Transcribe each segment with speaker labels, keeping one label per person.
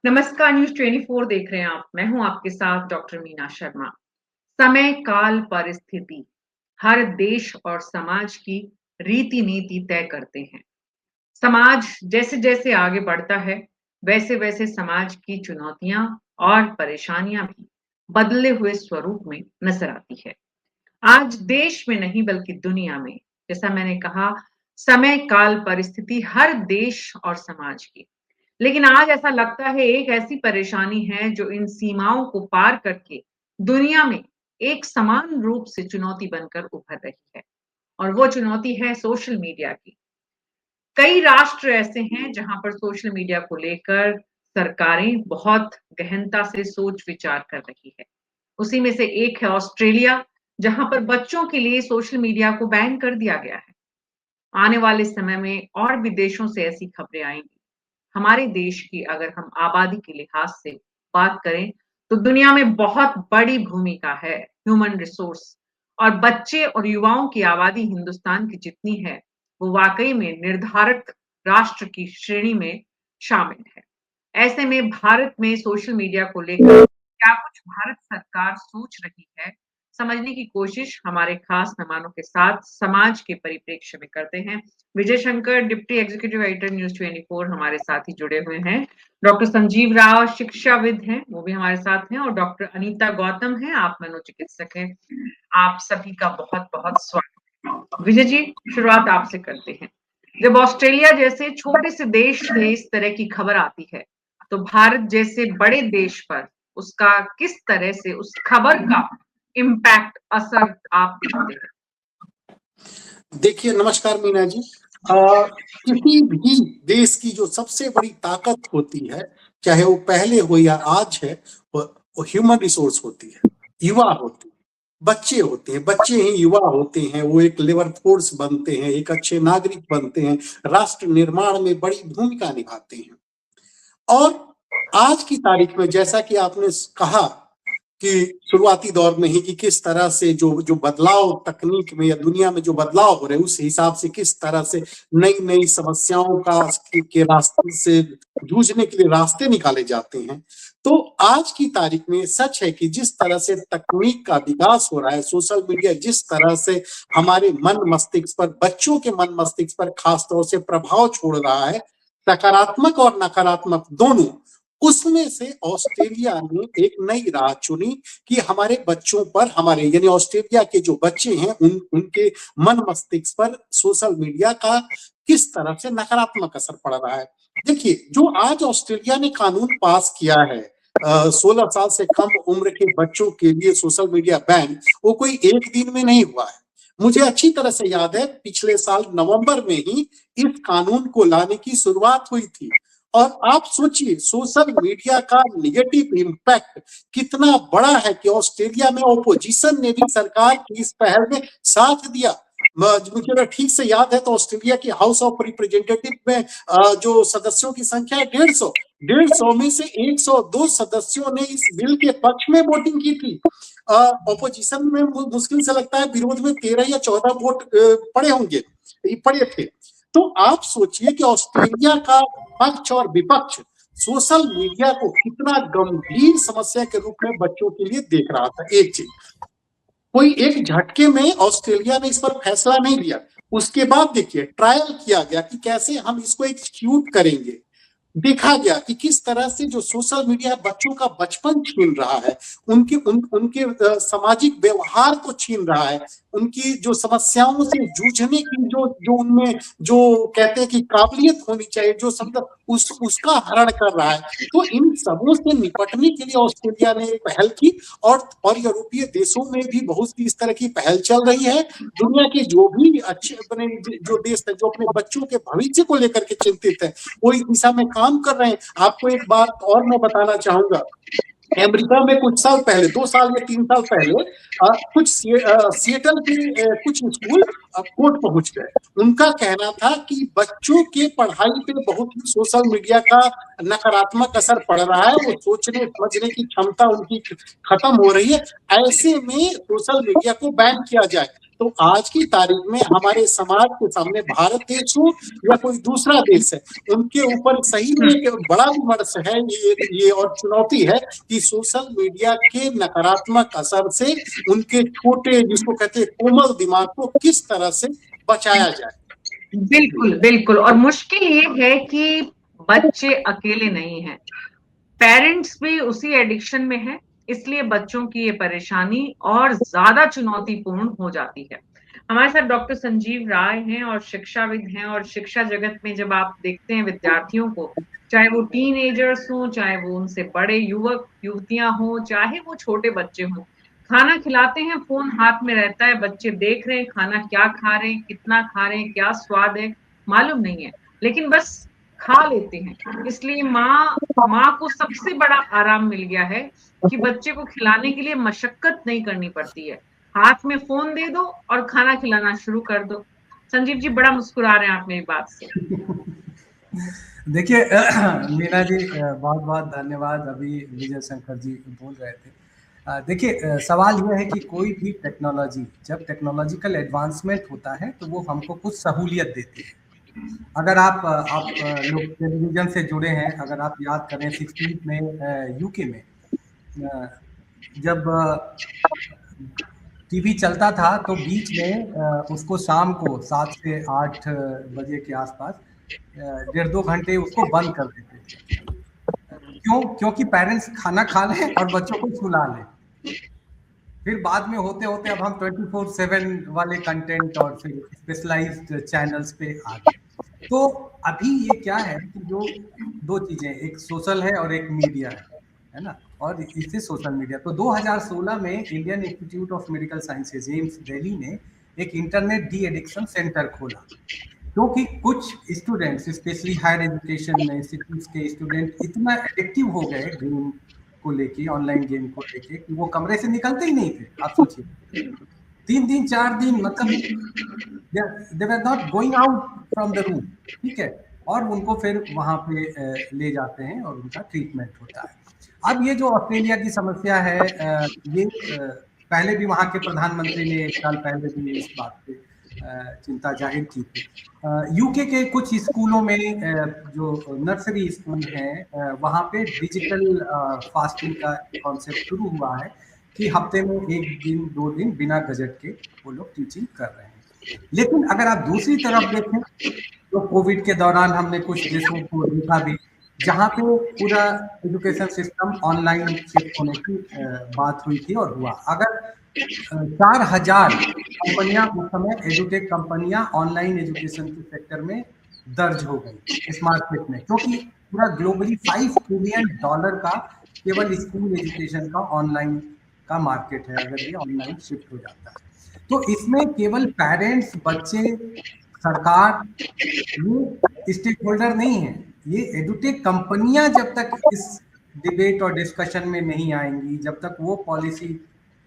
Speaker 1: नमस्कार, न्यूज़ 24 देख रहे हैं आप। मैं हूँ आपके साथ डॉक्टर मीना शर्मा। समय, काल, परिस्थिति हर देश और समाज की रीति-नीति तय करते हैं। समाज जैसे-जैसे आगे बढ़ता है, वैसे-वैसे समाज की चुनौतियाँ और परेशानियाँ भी बदले हुए स्वरूप में नज़र आती है। आज देश में नहीं बल्कि दुनिया में, जैसा मैंने कहा, समय, काल, परिस्थिति हर देश और समाज की। लेकिन आज ऐसा लगता है एक ऐसी परेशानी है जो इन सीमाओं को पार करके दुनिया में एक समान रूप से चुनौती बनकर उभर रही है और वो चुनौती है सोशल मीडिया की। कई राष्ट्र ऐसे हैं जहां पर सोशल मीडिया को लेकर सरकारें बहुत गहनता से सोच विचार कर रही है। उसी में से एक है ऑस्ट्रेलिया, जहां पर बच्चों के लिए सोशल मीडिया को बैन कर दिया गया है। आने वाले समय में और भी देशों से ऐसी खबरें आएंगी। हमारे देश की अगर हम आबादी के लिहाज से बात करें, तो दुनिया में बहुत बड़ी भूमिका है ह्यूमन रिसोर्स और बच्चे और युवाओं की आबादी हिंदुस्तान की जितनी है, वो वाकई में निर्धारक राष्ट्र की श्रेणी में शामिल है। ऐसे में भारत में सोशल मीडिया को लेकर क्या कुछ भारत सरकार सोच रही है, समझने की कोशिश हमारे खास मेहमानों के साथ समाज के परिप्रेक्ष्य में करते हैं। Vijay Shankar, deputy executive editor news 24 हमारे साथ ही जुड़े हुए हैं। डॉक्टर संजीव राव शिक्षाविद हैं, वो भी हमारे साथ हैं और डॉक्टर अनीता गौतम हैं, आप मनोचिकित्सक हैं। आप सभी का बहुत-बहुत स्वागत है। विजय जी, शुरुआत आपसे करते हैं। जब ऑस्ट्रेलिया जैसे छोटे से देश में इस तरह की खबर आती है, तो भारत जैसे बड़े देश पर उसका किस तरह से उस खबर का इम्पैक्ट असर आप देखते हैं?
Speaker 2: देखिए, नमस्कार मीना जी। किसी भी देश की जो सबसे बड़ी ताकत होती है, चाहे वो पहले हो या आज है, वो ह्यूमन रिसोर्स होती है, युवा होती है, बच्चे होते हैं। बच्चे ही युवा होते हैं, वो एक लेबर फोर्स बनते हैं, एक अच्छे नागरिक बनते हैं, राष्ट्र निर्माण में बड़ी भूमिका निभाते हैं। और आज की तारीख में जैसा कि आपने कहा कि शुरुआती दौर में ही कि किस तरह से जो जो बदलाव तकनीक में या दुनिया में जो बदलाव हो रहे हैं, उस हिसाब से किस तरह से नई नई समस्याओं का के रास्ते से जूझने के लिए रास्ते निकाले जाते हैं। तो आज की तारीख में सच है कि जिस तरह से तकनीक का विकास हो रहा है, सोशल मीडिया जिस तरह से हमारे मन मस्तिष्क पर, बच्चों के मन मस्तिष्क पर खास तौर से प्रभाव छोड़ रहा है, सकारात्मक और नकारात्मक दोनों, उसमें से ऑस्ट्रेलिया ने एक नई राह चुनी कि हमारे बच्चों पर, हमारे यानी ऑस्ट्रेलिया के जो बच्चे हैं, उनके मन मस्तिष्क पर सोशल मीडिया का किस तरह से नकारात्मक असर पड़ रहा है। देखिए, जो आज ऑस्ट्रेलिया ने कानून पास किया है 16 साल से कम उम्र के बच्चों के लिए सोशल मीडिया बैन, वो कोई एक दिन में नहीं हुआ है। मुझे अच्छी तरह से याद है, पिछले साल नवंबर में ही इस कानून को लाने की शुरुआत हुई थी। और आप सोचिए सोशल मीडिया का निगेटिव इम्पैक्ट कितना बड़ा है कि ऑस्ट्रेलिया में ओपोजिशन ने भी सरकार की इस पहल में साथ दिया। मुझे अगर ठीक से याद है तो ऑस्ट्रेलिया की हाउस ऑफ रिप्रेजेंटेटिव में जो सदस्यों की संख्या है 150 में से 102 सदस्यों ने इस बिल के पक्ष में वोटिंग की थी। ओपोजिशन में मुश्किल से लगता है विरोध में 13 या 14 वोट पड़े थे। तो आप सोचिए कि ऑस्ट्रेलिया का पक्ष और विपक्ष सोशल मीडिया को कितना गंभीर समस्या के रूप में बच्चों के लिए देख रहा था। एक चीज, कोई एक झटके में ऑस्ट्रेलिया ने इस पर फैसला नहीं लिया। उसके बाद देखिए ट्रायल किया गया कि कैसे हम इसको एक्सक्यूट करेंगे। देखा गया कि किस तरह से जो सोशल मीडिया बच्चों का बचपन छीन रहा है, उनके सामाजिक व्यवहार को छीन रहा है, उनकी जो समस्याओं से जूझने की जो उनमें जो कहते हैं कि काबिलियत होनी चाहिए, जो उसका हरण कर रहा है। तो इन सबों से निपटने के लिए ऑस्ट्रेलिया ने एक पहल की और यूरोपीय देशों में भी बहुत सी इस तरह की पहल चल रही है। दुनिया के जो भी अच्छे अपने जो देश है, जो अपने बच्चों के भविष्य को लेकर के चिंतित है, वो इस दिशा में काम कर रहे हैं। आपको एक बात और मैं बताना चाहूंगा, अमेरिका में कुछ साल पहले, 2 साल या 3 साल पहले कुछ सिएटल के कुछ स्कूल कोर्ट पहुंच गए। उनका कहना था कि बच्चों के पढ़ाई पे बहुत ही सोशल मीडिया का नकारात्मक असर पड़ रहा है, वो सोचने समझने की क्षमता उनकी खत्म हो रही है। ऐसे में सोशल मीडिया को बैन किया जाए। तो आज की तारीख में हमारे समाज के सामने भारत देश हो या कोई दूसरा देश है, उनके ऊपर सही में एक बड़ा विमर्श है ये और चुनौती है कि सोशल मीडिया के नकारात्मक असर से उनके छोटे, जिसको कहते हैं कोमल दिमाग को किस तरह से बचाया जाए।
Speaker 1: बिल्कुल, बिल्कुल। और मुश्किल ये है कि बच्चे अकेले नहीं हैं, पेरेंट्स भी उसी एडिक्शन में हैं, इसलिए बच्चों की ये परेशानी और ज़्यादा चुनौतीपूर्ण हो जाती है। हमारे साथ डॉक्टर संजीव राय हैं और शिक्षाविद हैं, और शिक्षा जगत में जब आप देखते हैं विद्यार्थियों को, चाहे वो टीनेजर्स हों, चाहे वो उनसे बड़े युवक-युवतियाँ हों, चाहे वो छोटे बच्चे हों, खाना खिलाते हैं, फ़ोन हाथ में रहता है, बच्चे देख रहे हैं खाना क्या खा रहे हैं, कितना खा रहे हैं, क्या स्वाद है, मालूम नहीं है, लेकिन बस खा लेते हैं। इसलिए माँ को सबसे बड़ा आराम मिल गया है कि बच्चे को खिलाने के लिए मशक्कत नहीं करनी पड़ती है। हाथ में फ़ोन दे दो और खाना खिलाना शुरू कर दो। संजीव जी बड़ा मुस्कुरा रहे हैं आप मेरी बात से।
Speaker 3: देखिए मीना जी, बहुत-बहुत धन्यवाद। अभी विजय शंकर जी बोल रहे थे। देखिए, सवाल यह है कि कोई भी टेक्नोलॉजी, जब टेक्नोलॉजिकल एडवांसमेंट होता है तो वो हमको कुछ सहूलियत देती है। अगर आप लोग टेलीविजन से जुड़े हैं, अगर आप याद करें 60s में यूके में जब टीवी चलता था तो बीच में उसको शाम को 7 से 8 बजे के आसपास 1.5-2 घंटे उसको बंद कर देते थे। क्यों? क्योंकि पेरेंट्स खाना खा लें और बच्चों को सुला लें। फिर बाद में होते-होते अब हम 24/7 वाले कंटेंट और फिर स्पेशलाइज्ड चैनल्स पे आ गए। तो अभी ये क्या है कि जो 2 चीज़ें, एक सोशल है और एक मीडिया है ना? और इससे सोशल मीडिया, तो 2016 में Indian institute of medical sciences AIIMS Delhi ने एक इंटरनेट डी एडिक्शन सेंटर खोला, क्योंकि कुछ स्टूडेंट्स स्पेशली हायर एजुकेशन में इंस्टीट्यूट्स के स्टूडेंट इतना एडिक्टिव हो गए गेम को लेके, ऑनलाइन गेम को लेके, कि वो कमरे से निकलते ही नहीं थे। आप सोचिए 3 दिन 4 दिन, मतलब they were not going out from the room, ठीक है, और उनको फिर वहां पे ले जाते हैं और उनका ट्रीटमेंट होता है। अब ये जो ऑस्ट्रेलिया की समस्या है, ये पहले भी वहां के प्रधानमंत्री ने 1 साल पहले भी इस बात पे चिंता जाहिर की थी। यूके के कुछ स्कूलों में, जो नर्सरी स्कूल हैं, वहाँ पे डिजिटल फास्टिंग का कॉन्सेप्ट शुरू हुआ है कि हफ्ते में 1 दिन 2 दिन बिना गजट के वो लोग टीचिंग कर रहे हैं। लेकिन अगर आप दूसरी तरफ देखें तो कोविड के दौरान हमने कुछ देशों को देखा भी जहाँ पे पूरा एजुकेशन सिस्टम ऑनलाइन शिफ्ट होने की बात हुई थी और हुआ। अगर 4,000 कंपनियां उस समय एडुटेक कंपनियां ऑनलाइन एजुकेशन के सेक्टर में दर्ज हो गई इस मार्केट में, क्योंकि पूरा ग्लोबली $5 ट्रिलियन का केवल स्कूल एजुकेशन का ऑनलाइन का मार्केट है अगर ये ऑनलाइन शिफ्ट हो जाता है। तो इसमें केवल पेरेंट्स, बच्चे, सरकार, ये स्टेक होल्डर नहीं है। ये एडुटेक कंपनियां जब तक इस डिबेट और डिस्कशन में नहीं आएंगी, जब तक वो पॉलिसी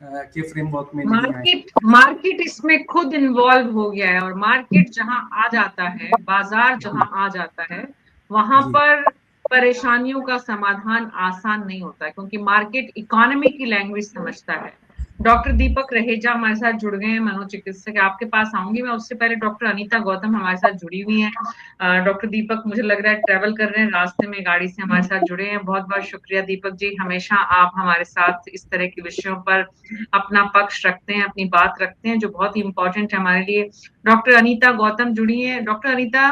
Speaker 3: के फ्रेमवर्क में नहीं आएंगी,
Speaker 1: मार्केट इसमें खुद इन्वॉल्व हो गया है, और मार्केट जहां आ जाता है, बाजार जहां आ जाता है, वहां पर परेशानियों का समाधान आसान नहीं होता है, क्योंकि मार्केट इकोनॉमी की लैंग्वेज समझता है। डॉक्टर दीपक रहेजा हमारे साथ जुड़ गए हैं, मनोचिकित्सक। आपके पास आऊंगी मैं, उससे पहले डॉक्टर अनीता गौतम हमारे साथ जुड़ी हुई हैं। डॉक्टर दीपक मुझे लग रहा है ट्रेवल कर रहे हैं, रास्ते में गाड़ी से हमारे साथ जुड़े हैं। बहुत बहुत शुक्रिया दीपक जी, हमेशा आप हमारे साथ इस तरह के विषयों पर अपना पक्ष रखते हैं, अपनी बात रखते हैं, जो बहुत ही इंपॉर्टेंट है हमारे लिए। डॉक्टर अनीता गौतम जुड़ी है। डॉक्टर अनीता,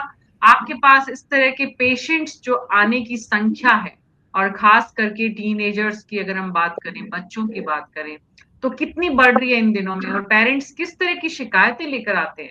Speaker 1: आपके पास इस तरह के पेशेंट्स जो आने की संख्या है, और खास करके टीनेजर्स की अगर हम बात करें, बच्चों की बात करें, तो कितनी बढ़ रही है इन दिनों में, और पेरेंट्स किस तरह की शिकायतें लेकर आते हैं?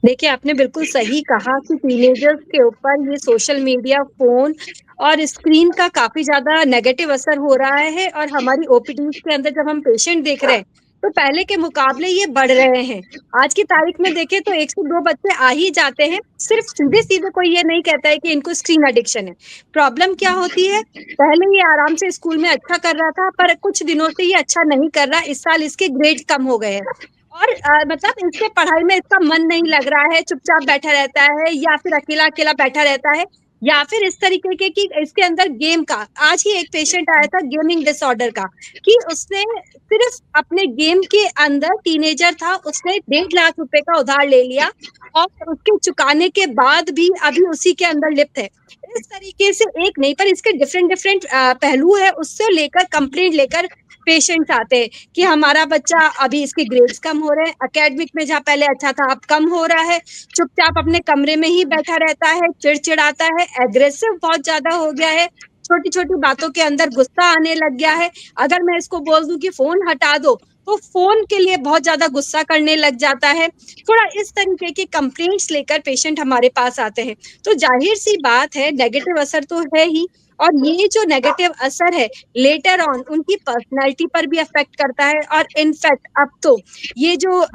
Speaker 4: देखिए, आपने बिल्कुल सही कहा कि टीनेजर्स के ऊपर ये सोशल मीडिया, फ़ोन और स्क्रीन का काफ़ी ज़्यादा नेगेटिव असर हो रहा है, और हमारी ओपीडीज़ के अंदर जब हम पेशेंट देख रहे हैं, तो पहले के मुकाबले ये बढ़ रहे हैं। आज की तारीख में देखें तो 1 से 2 बच्चे आ ही जाते हैं, सिर्फ़ सीधे-सीधे कोई ये नहीं कहता है कि इनको स्क्रीन एडिक्शन है। प्रॉब्लम क्या होती है, पहले ये आराम से स्कूल में अच्छा कर रहा था, पर कुछ दिनों से ये अच्छा नहीं कर रहा, इस साल इसके ग्रेड कम हो गए हैं। और मतलब इसके पढ़ाई में इसका मन नहीं लग रहा है, चुपचाप बैठा रहता है या फिर अकेला-अकेला बैठा रहता है। या फिर इस तरीके के कि इसके अंदर गेम का, आज ही एक पेशेंट आया था गेमिंग डिसऑर्डर का, कि उसने सिर्फ अपने गेम के अंदर, टीनेजर था, उसने 1.5 लाख रुपए का उधार ले लिया और उसके चुकाने के बाद भी अभी उसी के अंदर लिप्त है। इस तरीके से एक नहीं पर इसके डिफरेंट डिफरेंट पहलू है, उससे लेकर कंप्लेंट लेकर पेशेंट्स आते हैं कि हमारा बच्चा अभी इसके ग्रेड्स कम हो रहे हैं, एकेडमिक में जहाँ पहले अच्छा था अब कम हो रहा है, चुपचाप अपने कमरे में ही बैठा रहता है, चिड़चिड़ाता है, एग्रेसिव बहुत ज्यादा हो गया है, छोटी छोटी बातों के अंदर गुस्सा आने लग गया है। अगर मैं इसको बोल दूं कि फोन हटा दो तो फोन के लिए बहुत ज्यादा गुस्सा करने लग जाता है। थोड़ा इस तरीके की कंप्लेंट्स लेकर पेशेंट हमारे पास आते हैं। तो जाहिर सी बात है नेगेटिव असर तो है ही, और ये जो नेगेटिव असर है लेटर ऑन उनकी पर्सनैलिटी पर भी अफेक्ट करता है। और इनफैक्ट अब तो ये जो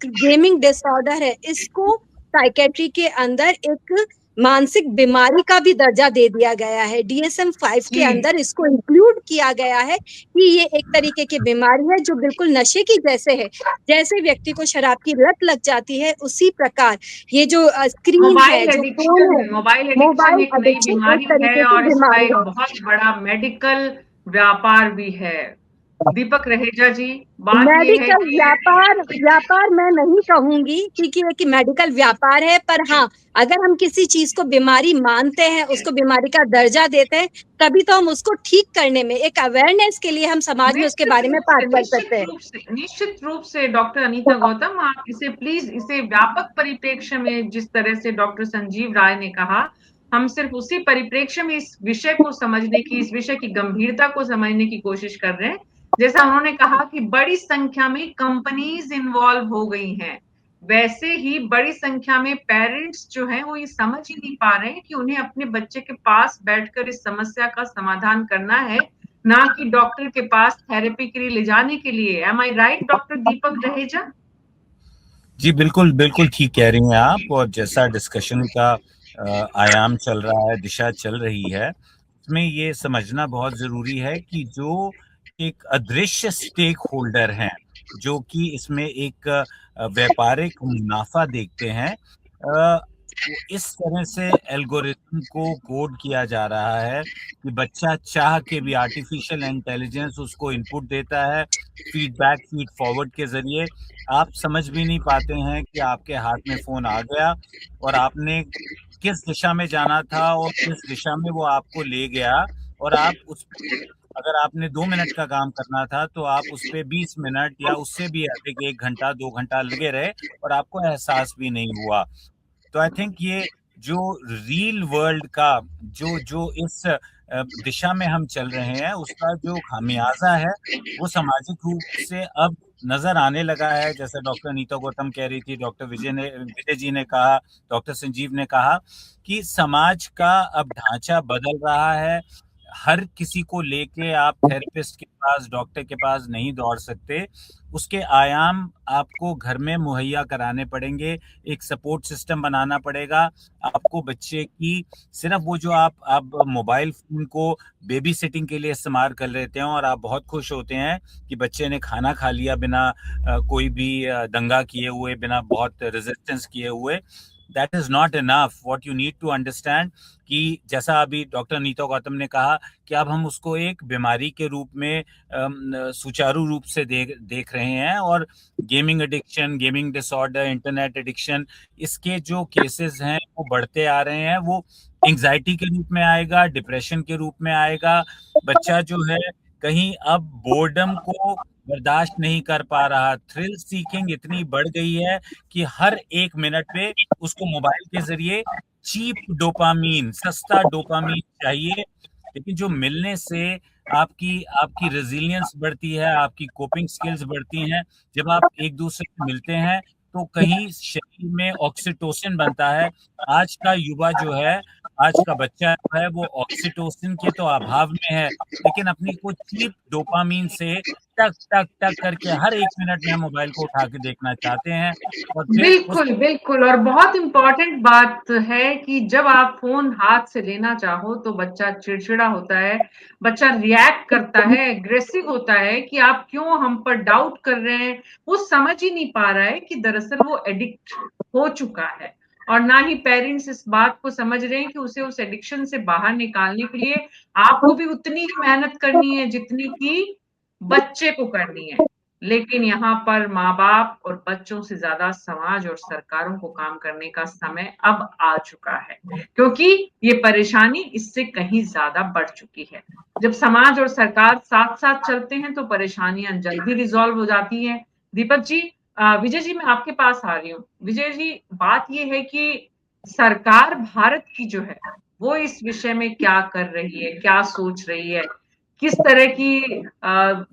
Speaker 4: गेमिंग डिसऑर्डर है इसको साइकेट्री के अंदर एक मानसिक बीमारी का भी दर्जा दे दिया गया है। DSM-5 के अंदर इसको इंक्लूड किया गया है कि ये एक तरीके की बीमारी है जो बिल्कुल नशे की जैसे है। जैसे व्यक्ति को शराब की लत लग जाती है उसी प्रकार ये जो स्क्रीन है, जो फोन है,
Speaker 1: मोबाइल एडिक्शन
Speaker 4: मोबाइल
Speaker 1: एक नई
Speaker 4: एडिक्शन एक
Speaker 1: बीमारी है
Speaker 4: तरीके की
Speaker 1: और इसका
Speaker 4: बीमारी
Speaker 1: एक
Speaker 4: है।
Speaker 1: बहुत बड़ा मेडिकल व्यापार भी है। दीपक रहेजा जी, बात ये है
Speaker 4: मेडिकल
Speaker 1: कि
Speaker 4: व्यापार मैं नहीं कहूंगी क्योंकि ये कि मेडिकल व्यापार है, पर हाँ अगर हम किसी चीज को बीमारी मानते हैं, उसको बीमारी का दर्जा देते हैं, तभी तो हम उसको ठीक करने में, एक अवेयरनेस के लिए हम समाज में उसके बारे में बात कर सकते हैं।
Speaker 1: निश्चित रूप से डॉक्टर अनीता गौतम, आप इसे प्लीज इसे व्यापक परिप्रेक्ष्य में, जिस तरह से डॉक्टर संजीव राय ने कहा, हम सिर्फ उसी परिप्रेक्ष्य में इस विषय को समझने की, इस विषय की गंभीरता को समझने की कोशिश कर रहे हैं। जैसा उन्होंने कहा कि बड़ी संख्या में कंपनीज इन्वॉल्व हो गई हैं, वैसे ही बड़ी संख्या में पेरेंट्स जो हैं वो ये समझ ही नहीं पा रहे हैं कि उन्हें अपने बच्चे के पास बैठकर इस समस्या का समाधान करना है, ना कि डॉक्टर के पास थेरेपी के लिए ले जाने के लिए। एम आई राइट डॉक्टर दीपक रहेजा?
Speaker 5: जी बिल्कुल बिल्कुल ठीक कह रही हैं आप। और जैसा डिस्कशन का आयाम चल रहा है, दिशा चल रही है, इसमें ये समझना बहुत जरूरी है कि जो एक अदृश्य स्टेक होल्डर हैं, जो कि इसमें एक व्यापारिक मुनाफा देखते हैं, वो इस तरह से एल्गोरिथम को कोड किया जा रहा है कि बच्चा चाह के भी, आर्टिफिशियल इंटेलिजेंस उसको इनपुट देता है फीडबैक फीड फॉरवर्ड के जरिए। आप समझ भी नहीं पाते हैं कि आपके हाथ में फोन आ गया और आपने किस दिशा में जाना था और किस दिशा में वो आपको ले गया, और आप उस, अगर आपने 2 मिनट का काम करना था तो आप उस पे 20 मिनट या उससे भी अधिक 1 घंटा 2 घंटा लगे रहे और आपको एहसास भी नहीं हुआ। तो आई थिंक ये जो रियल वर्ल्ड का जो जो इस दिशा में हम चल रहे हैं, उसका जो खामियाजा है वो सामाजिक रूप से अब नजर आने लगा है। जैसे डॉक्टर नीता गौतम कह रही थी, डॉक्टर विजय जी ने कहा, डॉक्टर संजीव ने कहा कि समाज का अब ढांचा बदल रहा है। हर किसी को लेके आप थेरेपिस्ट के पास, डॉक्टर के पास नहीं दौड़ सकते। उसके आयाम आपको घर में मुहैया कराने पड़ेंगे, एक सपोर्ट सिस्टम बनाना पड़ेगा आपको। बच्चे की सिर्फ वो जो आप मोबाइल फोन को बेबी सिटिंग के लिए इस्तेमाल कर लेते हैं और आप बहुत खुश होते हैं कि बच्चे ने खाना खा लिया बिना कोई भी दंगा किए हुए, बिना बहुत रेजिस्टेंस किए हुए। That is not enough. What you need to understand कि जैसा अभी डॉक्टर नीता गौतम ने कहा कि अब हम उसको एक बीमारी के रूप में सुचारू रूप से देख रहे हैं। और gaming addiction, gaming disorder, internet addiction, इसके जो केसेस हैं वो बढ़ते आ रहे हैं। वो एंजाइटी के रूप में आएगा, डिप्रेशन के रूप में आएगा। बच्चा जो है कहीं अब बोर्डम को बर्दाश्त नहीं कर पा रहा। थ्रिल सीकिंग इतनी बढ़ गई है कि हर 1 मिनट पे उसको मोबाइल के जरिए चीप डोपामीन, सस्ता डोपामीन चाहिए। लेकिन जो मिलने से आपकी आपकी रेजिलियंस बढ़ती है, आपकी कोपिंग स्किल्स बढ़ती हैं। जब आप एक दूसरे से मिलते हैं तो कहीं शरीर में ऑक्सीटोसिन बनता है। आज का युवा जो है, आज का बच्चा जो है, वो ऑक्सीटोसिन के तो अभाव में है, लेकिन अपनी को चीप डोपामीन से टक टक टक करके हर 1 मिनट में हम मोबाइल को उठा के देखना चाहते हैं। और फिर
Speaker 1: बिल्कुल बिल्कुल, और बहुत इंपॉर्टेंट बात है कि जब आप फोन हाथ से लेना चाहो तो बच्चा चिड़चिड़ा होता है, बच्चा रिएक्ट करता है, एग्रेसिव होता है कि आप क्यों हम पर डाउट कर रहे हैं। वो समझ ही नहीं पा रहा है कि दरअसल वो एडिक्ट हो चुका है। और ना ही पेरेंट्स इस बात को समझ रहे हैं कि उसे उस एडिक्शन से बाहर निकालने के लिए आपको भी उतनी ही मेहनत करनी है जितनी कि बच्चे को करनी है। लेकिन यहाँ पर माँ-बाप और बच्चों से ज़्यादा समाज और सरकारों को काम करने का समय अब आ चुका है, क्योंकि ये परेशानी इससे कहीं ज़्यादा बढ़ चुकी है। जब समाज और सरकार साथ-साथ चलते हैं तो परेशानियाँ जल्दी रिज़ॉल्व हो जाती हैं। दीपक जी, विजय जी, मैं आपके पास आ रही हूँ। विजय जी, बात ये है कि सरकार भारत की जो है, वो इस विषय में क्या कर रही है, क्या सोच रही है? किस तरह की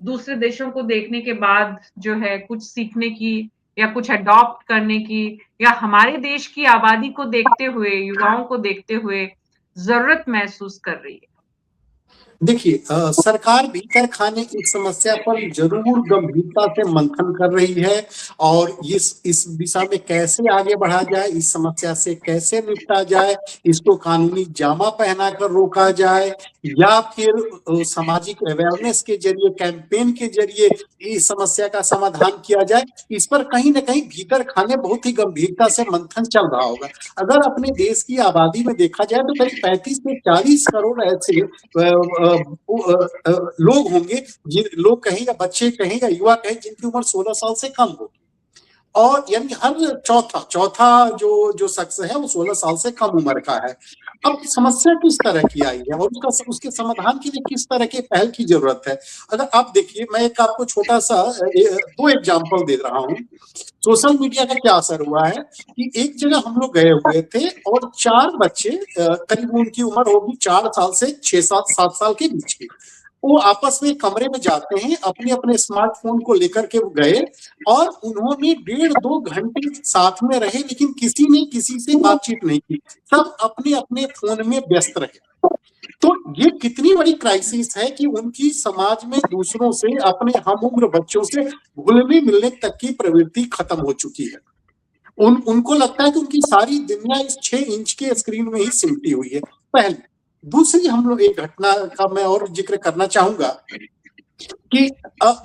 Speaker 1: दूसरे देशों को देखने के बाद जो है कुछ सीखने की या कुछ अडॉप्ट करने की या हमारे देश की आबादी को देखते हुए, युवाओं को देखते हुए ज़रूरत महसूस कर रही है?
Speaker 2: देखिए सरकार भीतर खाने की समस्या पर जरूर गंभीरता से मंथन कर रही है और इस दिशा में कैसे आगे बढ़ा जाए, इस समस्या से कैसे निपटा जाए, इसको कानूनी जामा पहना कर रोका जाए या फिर सामाजिक अवेयरनेस के जरिए, कैंपेन के जरिए इस समस्या का समाधान किया जाए, इस पर कहीं ना कहीं भीतर खाने बहुत ही गंभीरता से मंथन चल रहा होगा। अगर अपने देश की आबादी में देखा जाए तो करीब 35 से 40 करोड़ ऐसे लोग होंगे, जिन लोग कहें या बच्चे कहें या युवा कहें, जिनकी उम्र 16 साल से कम होगी। और यानी हर चौथा जो जो शख्स है वो 16 साल से कम उम्र का है। अब समस्या किस तरह की आई है और उसके समाधान के लिए किस तरह के पहल की जरूरत है? अगर आप देखिए, मैं एक आपको छोटा सा 2 एग्जांपल दे रहा हूँ। सोशल मीडिया का क्या असर हुआ है कि एक जगह हम लोग गए हुए थे और 4 बच्चे, करीब उनकी उम्र होगी 4 साल से 6-7 साल के बीच की, वो आपस में कमरे में जाते हैं, अपने अपने स्मार्टफोन को लेकर के गए और उन्होंने 1.5-2 घंटे साथ में रहे, लेकिन किसी ने किसी से बातचीत नहीं की, सब अपने अपने फोन में व्यस्त रहे। तो ये कितनी बड़ी क्राइसिस है कि उनकी समाज में दूसरों से, अपने हम उम्र बच्चों से घुलने मिलने तक की प्रवृत्ति खत्म हो चुकी है। उनको लगता है कि उनकी सारी दुनिया इस 6 इंच के स्क्रीन में ही सिमटी हुई है। पहली। दूसरी, हम लोग एक घटना का मैं और जिक्र करना चाहूंगा कि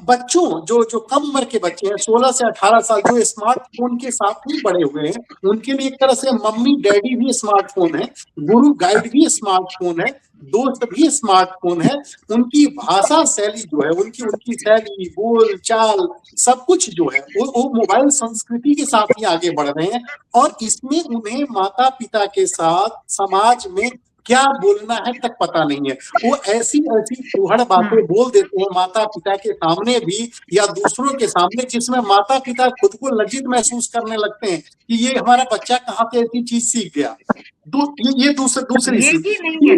Speaker 2: बच्चों, जो जो कम उम्र के बच्चे हैं, 16 से 18 साल, जो स्मार्टफोन के साथ ही बड़े हुए हैं, उनके लिए एक तरह से मम्मी डैडी भी स्मार्टफोन है, गुरु गाइड भी स्मार्टफोन है, दोस्त भी स्मार्टफोन है। उनकी भाषा शैली जो है, उनकी उनकी शैली, बोल चाल, सब कुछ जो है वो मोबाइल संस्कृति के साथ ही आगे बढ़ रहे हैं। और इसमें उन्हें माता पिता के साथ समाज में क्या बोलना है तक पता नहीं है। वो ऐसी ऐसी फूहड़ बातें बोल देते हैं माता पिता के सामने भी या दूसरों के सामने, जिसमें माता पिता खुद को लज्जित महसूस करने लगते हैं कि ये हमारा बच्चा कहाँ से ऐसी चीज सीख गया। ये दूसरी
Speaker 1: ये
Speaker 2: चीज।
Speaker 1: ही नहीं है,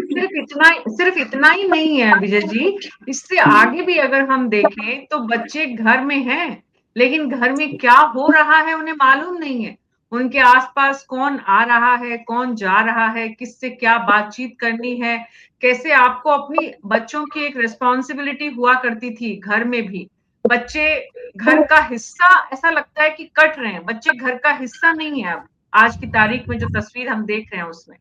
Speaker 1: सिर्फ इतना ही नहीं है विजय जी, इससे आगे भी अगर हम देखें तो बच्चे घर में हैं, लेकिन घर में क्या हो रहा है उन्हें मालूम नहीं है। उनके आसपास कौन आ रहा है, कौन जा रहा है, किससे क्या बातचीत करनी है, कैसे आपको अपनी बच्चों की एक रिस्पॉन्सिबिलिटी हुआ करती थी घर में भी। बच्चे घर का हिस्सा, ऐसा लगता है कि कट रहे हैं, बच्चे घर का हिस्सा नहीं है अब, आज की तारीख में जो तस्वीर हम देख रहे हैं उसमें।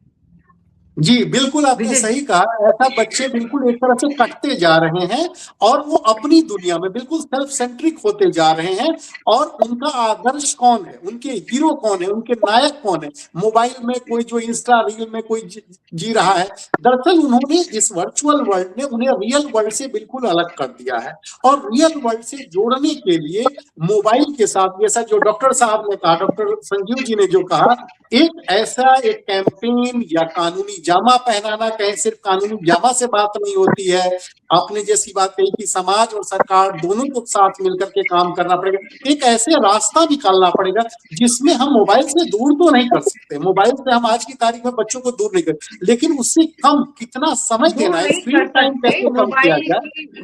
Speaker 2: जी बिल्कुल, आपने
Speaker 1: विजय
Speaker 2: सही
Speaker 1: जी,
Speaker 2: कहा। ऐसा बच्चे बिल्कुल एक तरह से कटते जा रहे हैं और वो अपनी दुनिया में बिल्कुल सेल्फ सेंट्रिक होते जा रहे हैं। और उनका आदर्श कौन है, उनके हीरो कौन है, उनके नायक कौन है? मोबाइल में कोई जो इंस्टा रील में कोई जी रहा है। दरअसल उन्होंने, इस वर्चुअल वर्ल्ड ने उन्हें रियल वर्ल्ड से बिल्कुल अलग कर दिया है। और रियल वर्ल्ड से जोड़ने के लिए मोबाइल के साथ, जैसा जो डॉक्टर साहब ने कहा, डॉक्टर संजीव जी ने जो कहा, एक कैंपेन या कानूनी जामा पहनाना, कहीं सिर्फ कानूनी जामा से बात नहीं होती है। आपने जैसी बात कही कि समाज और सरकार दोनों को साथ मिलकर के काम करना पड़ेगा। एक ऐसे रास्ता निकालना पड़ेगा जिसमें हम मोबाइल से दूर तो नहीं कर सकते, मोबाइल से हम आज की तारीख में बच्चों को दूर नहीं कर, लेकिन उससे कम कितना समय
Speaker 1: दूर
Speaker 2: देना है,
Speaker 1: नहीं
Speaker 2: स्क्रीन
Speaker 1: कर
Speaker 2: टाइम
Speaker 1: सकते।
Speaker 2: कैसे कम किया जाए।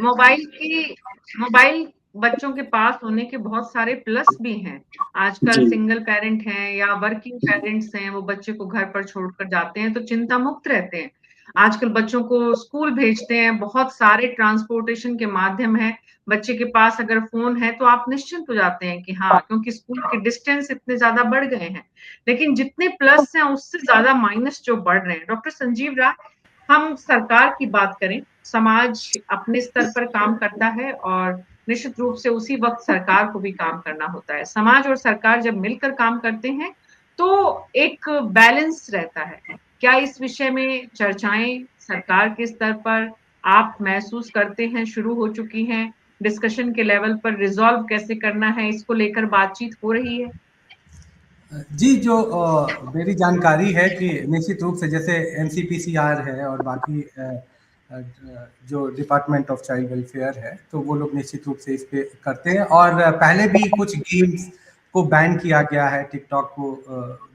Speaker 1: मोबाइल बच्चों के पास होने के बहुत सारे प्लस भी हैं। आजकल
Speaker 2: जी
Speaker 1: सिंगल पेरेंट हैं या वर्किंग पेरेंट्स हैं, वो बच्चे को घर पर छोड़कर जाते हैं तो चिंता मुक्त रहते हैं। आजकल बच्चों को स्कूल भेजते हैं, बहुत सारे ट्रांसपोर्टेशन के माध्यम हैं। बच्चे के पास अगर फ़ोन है तो आप निश्चिंत हो जाते हैं कि हाँ, क्योंकि स्कूल के डिस्टेंस इतने ज़्यादा बढ़ गए हैं। लेकिन जितने प्लस हैं उससे ज़्यादा माइनस जो बढ़ रहे हैं। डॉक्टर संजीव राय, हम सरकार की बात करें, समाज अपने स्तर पर काम करता है और निश्चित रूप से उसी वक़्त सरकार को भी काम करना होता है। समाज और सरकार जब मिलकर काम करते हैं, तो एक बैलेंस रहता है। क्या इस विषय में चर्चाएँ सरकार के स्तर पर आप महसूस करते हैं शुरू हो चुकी हैं? डिस्कशन के लेवल पर रिज़ॉल्व कैसे करना है, इसको लेकर बातचीत हो रही है?
Speaker 3: जी, जो मेरी जानकारी है कि निश्चित रूप से जैसे एनसीपीसीआर है और बाकी जो डिपार्टमेंट ऑफ चाइल्ड वेलफेयर है, तो वो लोग निश्चित रूप से इस पे करते हैं और पहले भी कुछ गेम्स को बैन किया गया है, टिकटॉक को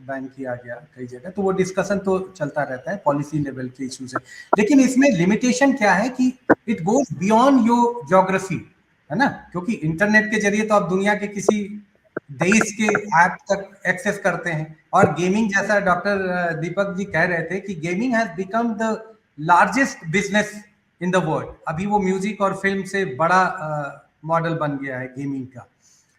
Speaker 3: बैन किया गया कई जगह, तो वो डिस्कशन तो चलता रहता है, पॉलिसी लेवल के इश्यूज है। लेकिन इसमें लिमिटेशन क्या है कि it goes beyond your geography, है ना? क्योंकि इंटरनेट के जरिए तो आप दुनिया के किसी देश के ऐप तक एक्सेस करते हैं और गेमिंग, जैसा डॉक्टर दीपक जी कह रहे थे कि gaming has become the largest business in the world. अभी वो म्यूजिक और फिल्म से बड़ा मॉडल बन गया है गेमिंग का,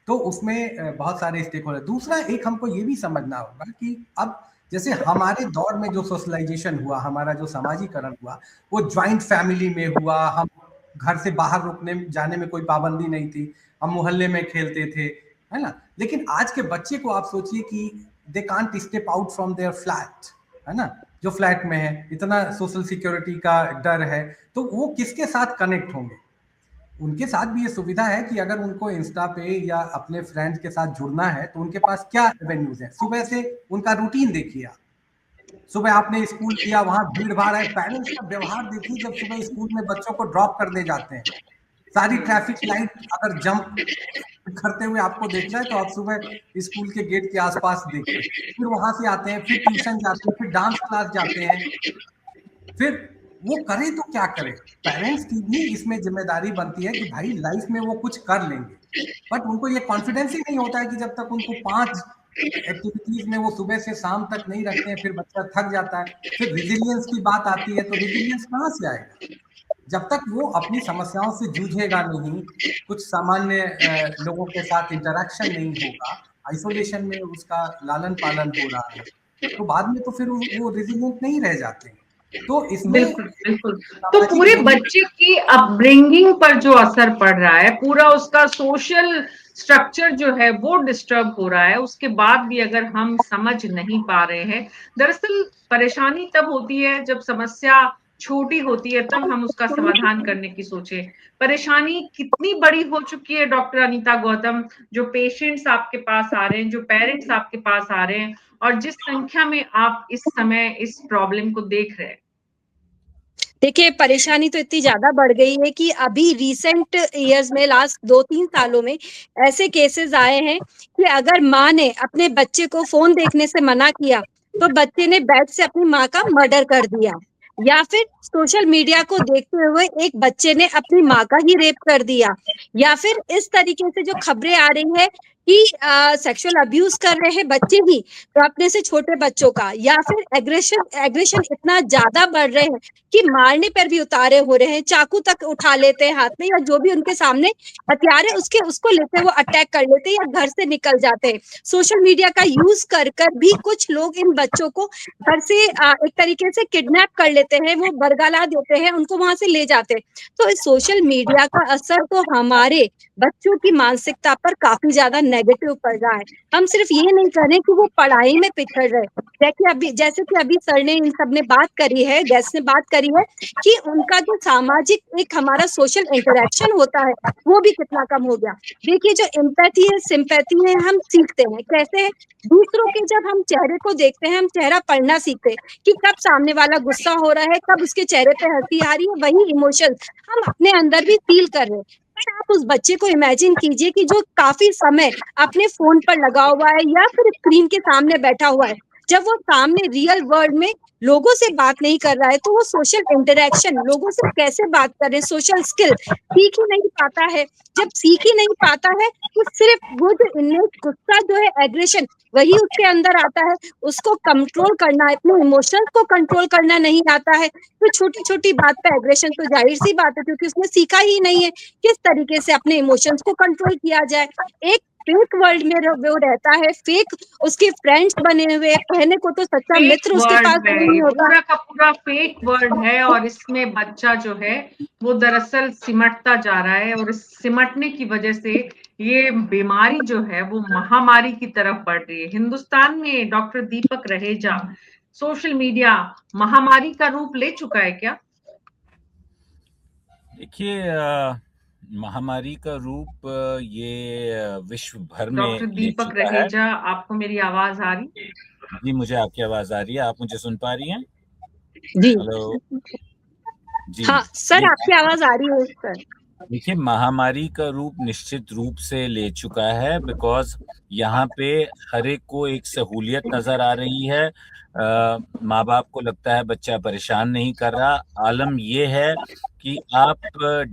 Speaker 3: तो उसमें बहुत सारे स्टेक होल्डर। दूसरा एक हमको ये भी समझना होगा कि अब जैसे हमारे दौर में जो सोशलाइजेशन हुआ, हमारा जो सामाजिकरण हुआ, वो ज्वाइंट फैमिली में हुआ। हम घर से बाहर रुकने जाने में कोई पाबंदी नहीं थी, हम मोहल्ले में खेलते थे, है ना? लेकिन आज के बच्चे को आप सोचिए कि they can't step out from their flat, है ना? जो फ्लैट में है, इतना सोशल सिक्योरिटी का डर है, तो वो किसके साथ कनेक्ट होंगे? उनके साथ भी ये सुविधा है कि अगर उनको इंस्टा पे या अपने फ्रेंड्स के साथ जुड़ना है तो उनके पास क्या एवेन्यूज है। सुबह से उनका रूटीन देखिए आप, सुबह आपने स्कूल किया, वहां भीड़ भाड़ है, पेरेंट्स का व्यवहार देखिए जब सुबह स्कूल में बच्चों को ड्रॉप करने जाते हैं, सारी ट्रैफिक लाइट अगर जंप करते हुए आपको देखना है तो आप सुबह स्कूल के गेट के आसपास देखिए, फिर वहां से आते हैं, फिर ट्यूशन जाते हैं, फिर डांस क्लास जाते हैं, फिर वो करे तो क्या करे? पेरेंट्स की भी इसमें जिम्मेदारी बनती है कि भाई लाइफ में वो कुछ कर लेंगे, बट उनको ये कॉन्फिडेंस ही नहीं होता है कि जब तक उनको 5 एक्टिविटीज में वो सुबह से शाम तक नहीं रखते हैं, फिर बच्चा थक जाता है। फिर रिजिलियंस की बात आती है, तो रिजिलियंस कहाँ से आएगा जब तक वो अपनी समस्याओं से जूझेगा नहीं, कुछ सामान्य लोगों के साथ इंटरेक्शन नहीं होगा, आइसोलेशन में उसका लालन पालन हो रहा है, तो बाद में तो फिर वो रिजिलियंट नहीं रह जाते हैं। तो इसमें
Speaker 1: बिल्कुल, बिल्कुल। तो
Speaker 3: सामाजिक
Speaker 1: पूरे
Speaker 3: दूरी,
Speaker 1: बच्चे की अपब्रिंगिंग पर जो असर पड़ रहा है, पूरा उसका सोशल स्ट्रक्चर जो है वो डिस्टर्ब हो रहा है, उसके बाद भी अगर हम समझ नहीं पा रहे हैं, दरअसल परेशानी तब होती है जब समस्या छोटी होती है, तब हम उसका समाधान करने की सोचें। परेशानी कितनी बड़ी हो चुकी है डॉक्टर अनीता गौतम, जो पेशेंट्स आपके पास आ रहे हैं, जो पेरेंट्स आपके पास आ रहे हैं और जिस संख्या में आप इस समय इस प्रॉब्लम को देख रहे हैं?
Speaker 4: देखिए, परेशानी तो इतनी ज़्यादा बढ़ गई है कि अभी रिसेंट इयर्स में लास्ट 2-3 सालों में ऐसे केसेज़ आए हैं कि अगर माँ ने अपने बच्चे को फ़ोन देखने से मना किया, तो बच्चे ने बेड से अपनी माँ का मर्डर कर दिया। या फिर सोशल मीडिया को देखते हुए एक बच्चे ने अपनी माँ का ही रेप कर दिया। या फिर इस तरीके से जो खबरें आ रही हैं कि सेक्सुअल अब्यूज़ कर रहे हैं बच्चे ही, तो अपने से छोटे बच्चों का, या फिर एग्रेशन एग्रेशन इतना ज़्यादा बढ़ रहे हैं कि मारने पर भी उतारे हो रहे हैं, चाकू तक उठा लेते हैं हाथ में, या जो भी उनके सामने हथियार है उसके उसको लेते वो अटैक कर लेते हैं या घर से निकल जाते हैं। सोशल मीडिया का यूज़ कर कर भी कुछ लोग इन बच्चों को घर से एक तरीके से किडनैप कर लेते हैं, वो बरगला देते हैं, उनको वहाँ से ले जाते हैं। तो इस सोशल मीडिया का असर तो हमारे बच्चों की मानसिकता पर काफ़ी ज़्यादा नेगेटिव पड़ रहा है। हम सिर्फ ये नहीं कह रहे कि वो पढ़ाई में पिछड़ रहे, जैसे कि अभी सर ने इन सब ने बात करी है, गेस्ट ने बात करी है कि उनका जो सामाजिक एक हमारा सोशल इंटरेक्शन होता है, वो भी कितना कम हो गया। देखिए, जो एम्पैथी है, सिम्पैथी है, हम सीखते हैं। कैसे है? दूसरों के जब हम चेहरे को देखते हैं, हम चेहरा पढ़ना सीखते हैं कि कब सामने वाला गुस्सा हो रहा है, कब उसके चेहरे पे हँसी आ रही है, वही इमोशंस हम अपने अंदर भी फ़ील कर रहे हैं। पर आप उस बच्चे को इमेजिन कीजिए कि जो काफ़ी समय अपने फ़ोन पर लगा हुआ है या फिर स्क्रीन के सामने बैठा हुआ है, जब वो सामने रियल वर्ल्ड में लोगों से बात नहीं कर रहा है, तो वो सोशल इंटरेक्शन, लोगों से कैसे बात करें, सोशल स्किल सीख ही नहीं पाता है। जब सीख ही नहीं पाता है, तो सिर्फ वो जो इन्नेट गुस्सा जो है, एग्रेशन, वही उसके अंदर आता है। उसको कंट्रोल करना, अपने इमोशंस को कंट्रोल करना नहीं आता है, तो छोटी-छोटी बात पे एग्रेशन, तो ज़ाहिर-सी बात है क्योंकि उसने सीखा ही नहीं है किस तरीके से अपने इमोशंस को कंट्रोल किया जाए। एक फेक वर्ल्ड में वो रहता है, फेक उसके फ्रेंड्स बने हुए, कहने को तो सच्चा
Speaker 1: फेक
Speaker 4: मित्र उसके
Speaker 1: वर्ड
Speaker 4: पास
Speaker 1: है,
Speaker 4: कोई
Speaker 1: ये
Speaker 4: नहीं होता।
Speaker 1: पूरा का पूरा फेक वर्ड है और इसमें बच्चा जो है वो दरअसल सिमटता जा रहा है और इस सिमटने की वजह से ये बीमारी जो है वो महामारी की तरफ बढ़ रही है। हिंदुस्तान में डॉक्टर दीपक रहेजा सोशल मीडिया महामारी का रूप ले चुका है क्या?
Speaker 5: देखिए महामारी का रूप ये विश्व भर में
Speaker 1: डॉक्टर
Speaker 5: ले
Speaker 1: दीपक
Speaker 5: चुका है।
Speaker 1: रहेजा, आपको मेरी आवाज आ रही?
Speaker 5: जी, मुझे आपकी आवाज़ आ रही है। आप मुझे सुन पा रही हैं?
Speaker 4: जी।
Speaker 5: हेलो? जी,
Speaker 4: हाँ, सर
Speaker 5: ये
Speaker 4: आपकी आवाज़ आ रही है सर।
Speaker 5: देखिए महामारी का रूप निश्चित रूप से ले चुका है बिकॉज़ यहाँ पे हर एक को एक सहूलियत नज़र आ रही है। माँ-बाप को लगता है बच्चा परेशान नहीं कर रहा। आलम ये है कि आप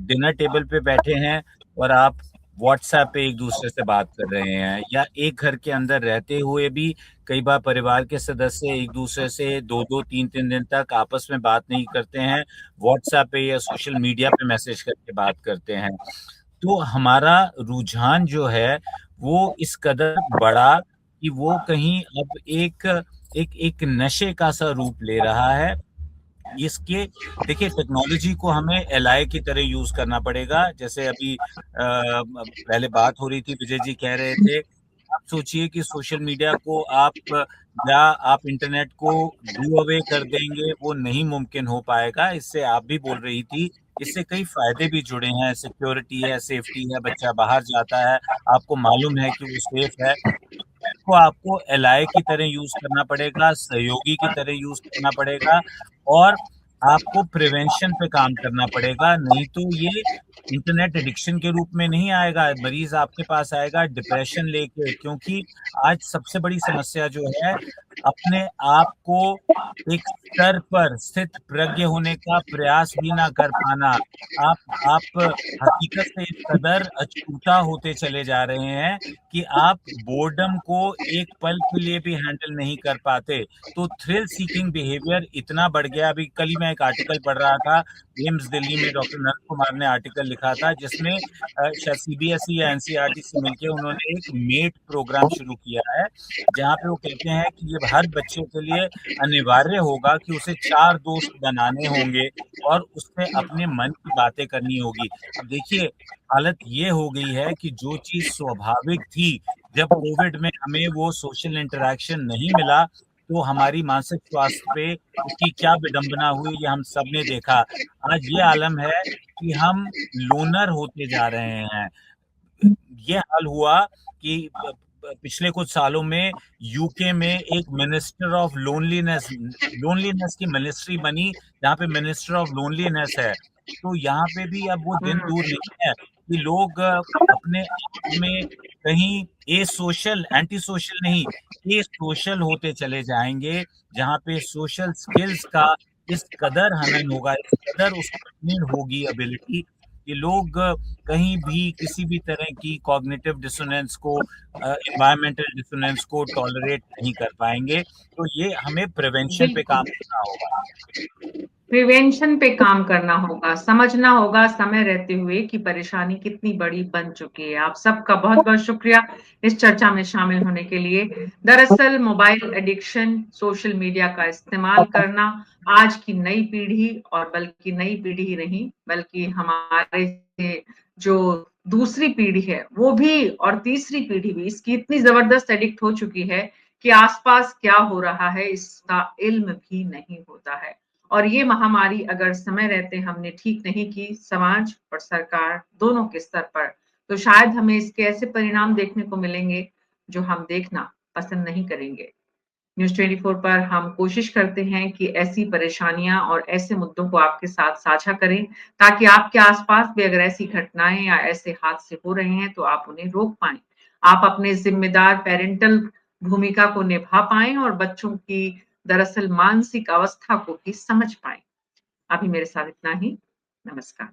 Speaker 5: डिनर टेबल पे बैठे हैं और आप व्हाट्सऐप पे एक-दूसरे से बात कर रहे हैं या एक घर के अंदर रहते हुए भी कई बार परिवार के सदस्य एक-दूसरे से 2-2 3-3 दिन तक आपस में बात नहीं करते हैं। व्हाट्सएप पे या सोशल मीडिया पे मैसेज करके बात करते हैं। तो हमारा रुझान जो है वो इस कदर बढ़ा कि वो कहीं अब एक एक एक नशे का सा रूप ले रहा है। इसके देखिए टेक्नोलॉजी को हमें एलआई की तरह यूज़ करना पड़ेगा। जैसे अभी पहले बात हो रही थी, विजय जी कह रहे थे, आप सोचिए कि सोशल मीडिया को आप या आप इंटरनेट को डू अवे कर देंगे, वो नहीं मुमकिन हो पाएगा। इससे आप भी बोल रही थी, इससे कई फ़ायदे भी जुड़े हैं, सिक्योरिटी है, सेफ्टी है, बच्चा बाहर जाता है, आपको मालूम है कि वो सेफ है। इसको आपको एलआई की तरह यूज़ करना पड़ेगा, सहयोगी की तरह यूज़ करना पड़ेगा और आपको प्रिवेंशन पे काम करना पड़ेगा, नहीं तो ये इंटरनेट एडिक्शन के रूप में नहीं आएगा, मरीज़ आपके पास आएगा डिप्रेशन लेके क्योंकि आज सबसे बड़ी समस्या जो है, अपने आप को एक स्तर पर स्थित प्रज्ञ होने का प्रयास भी ना कर पाना। आप हकीकत से इस कदर अछूता होते चले जा रहे हैं कि आप बोर्डम को एक पल के लिए भी हैंडल नहीं कर पाते। तो थ्रिल सीकिंग बिहेवियर इतना बढ़ गया। अभी कल ही मैं एक आर्टिकल पढ़ रहा था, एम्स दिल्ली में डॉक्टर नंद कुमार ने आर्टिकल लिखा था जिसमें शायद सीबीएसई या एनसीईआरटी से मिलके उन्होंने एक मेट प्रोग्राम शुरू किया है, जहाँ पे वो कहते हैं कि ये हर बच्चे के लिए अनिवार्य होगा कि उसे 4 दोस्त बनाने होंगे और उससे अपने मन की बातें करनी होगी। अब देखिए हालत ये हो गई है कि जो चीज़ स्वाभाविक थी, जब कोविड में हमें वो सोशल इंटरैक्शन नहीं मिला, तो हमारी मानसिक स्वास्थ्य पे उसकी क्या विडंबना हुई ये हम सब ने देखा। आज ये आलम है कि हम लोनर होते जा रहे हैं। ये हाल हुआ कि पिछले कुछ सालों में यूके में एक मिनिस्टर ऑफ लोनलीनेस की मिनिस्ट्री बनी, जहाँ पे मिनिस्टर ऑफ लोनलीनेस है। तो यहाँ पे भी अब वो दिन दूर नहीं है कि लोग अपने आप में कहीं एंटी सोशल नहीं, सोशल होते चले जाएंगे, जहाँ पे सोशल स्किल्स का इस कदर हनन होगा, इस कदर उसमें होगी एबिलिटी कि लोग कहीं भी किसी भी तरह की कॉग्निटिव डिसोनेंस को एनवायरमेंटल डिसोनेंस को टॉलरेट नहीं कर पाएंगे। तो ये हमें प्रिवेंशन पे काम
Speaker 1: बिल्कुल।
Speaker 5: करना होगा।
Speaker 1: प्रिवेंशन पे काम करना होगा, समझना होगा समय रहते हुए कि परेशानी कितनी बड़ी बन चुकी है। आप सबका बहुत-बहुत शुक्रिया इस चर्चा में शामिल होने के लिए। दरअसल मोबाइल एडिक्शन, सोशल मीडिया का इस्तेमाल करना आज की नई पीढ़ी और बल्कि नई पीढ़ी ही नहीं, बल्कि हमारे जो दूसरी पीढ़ी है, वो भी और तीसरी पीढ़ी भी इसकी इतनी ज़बरदस्त एडिक्ट हो चुकी है कि आस-पास क्या हो रहा है इसका इल्म भी नहीं होता है। और ये महामारी अगर समय रहते हमने ठीक नहीं की समाज और सरकार दोनों के स्तर पर, तो शायद हमें इसके ऐसे परिणाम देखने को मिलेंगे जो हम देखना पसंद नहीं करेंगे। न्यूज़ 24 पर हम कोशिश करते हैं कि ऐसी परेशानियां और ऐसे मुद्दों को आपके साथ साझा करें ताकि आपके आसपास भी अगर ऐसी घटनाएं या ऐसे हादसे हो रहे हैं तो आप उन्हें रोक पाएं। आप अपने जिम्मेदार पेरेंटल भूमिका को निभा पाएं और बच्चों की दरअसल मानसिक अवस्था को भी समझ पाएं। अभी मेरे साथ इतना ही। नमस्कार।